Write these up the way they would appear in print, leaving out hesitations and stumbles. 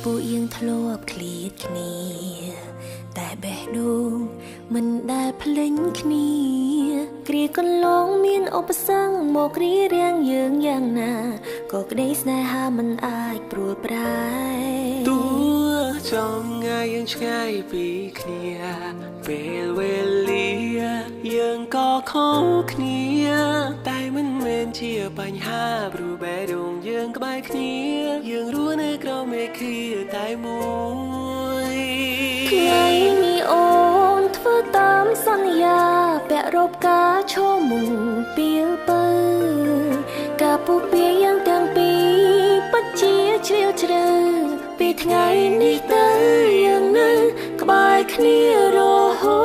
ពួកយើងធ្លាប់ឃ្លាតគ្នាតែបេះដូងមិនដែលភ្លេចគ្នាគ្រាកន្លងមានឧបសគ្គមករារាំងយើងយ៉ាងណាក៏ក្តីស្នេហាមិនអាចព្រួលប្រែទោះចំងាយយើងឆ្ងាយពីគ្នាពេលវេលាយើងក៏ខុសគ្នាតែមិនមែនជាបញ្ហាព្រោះបេះដូងយើងក្បែរគ្នាយើងរស់នៅក្រោមមេឃាតែមួយថ្ងៃនេះអូនធ្វើតាមសន្យាពាក់រ៉ូបការឈរមុងពីលបើការពុះពៀយ៉ាងទាំងពីរពិតជាជ្រាលជ្រៅពីថ្ងៃនេះទៅយើងនៅក្បែរគ្នារហូ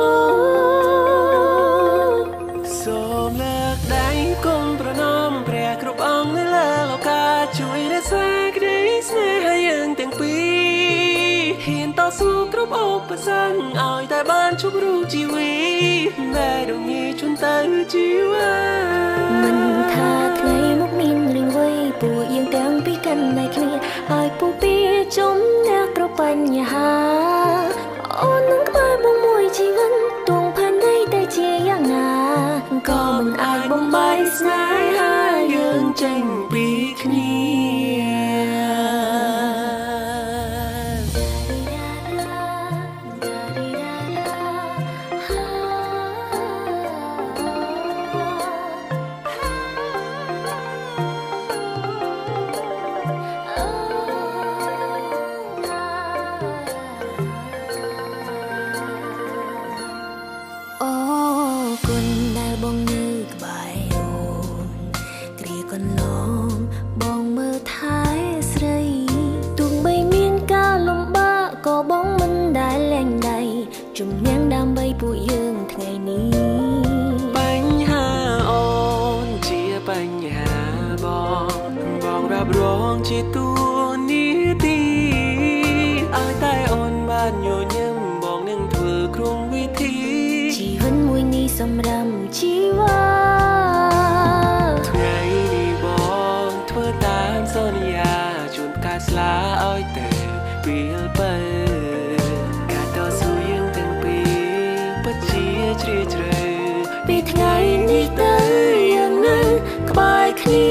តសូមលើកដៃគុំប្រណម្យព្រះគ្រប់អង្គនៅលើលោកាជួយរក្សាក្តីស្នេហាយើងទាំងពីរហ៊ានតស៊ូគ្រប់ឧបសគ្គឲ្យតែបានជួបរូបជីវីដែលដងងារជូនទៅជីវិតមិនថាថ្ងៃមុខមានរឿងអ្វីពួកយើងទាំងពីរកាន់តែគ្នាហើយពុះពៀជុំអ្នកគ្រប់បញ្ហាអូននឹងក្បែរបងមួយជីវិតទួងផែនដីតែជាយ៉ាងណាក៏មិនអាចបំបីស្នេហាយើងចេញពីគ្នាអូគុណដែលបងនៅក្បែរអូនគ្រាកន្លងបងមើលថែស្រីទោះបីមានការលំបាកក៏បងមិនដែលលែងដៃជំនះដើម្បីពួកយើងថ្ងៃនេះបញ្ហាអូនជាបញ្ហាបងរាប់រងជាទូនីតិឲ្យតែអូនបានញញឹមបងនឹងធ្វើក្រុមវិធីជីវិតមួយនេះសម្រាប់ជីវ៉ាថ្ងៃនេះបងធ្វើតាមសន្យាជួនកាលស្លាឲ្យតែពេលបើការតស៊ូយើងទាំងពីរពិតជាជ្រាលជ្រៅពីថ្ងៃនេះទៅយើងនៅក្បែរគ្នា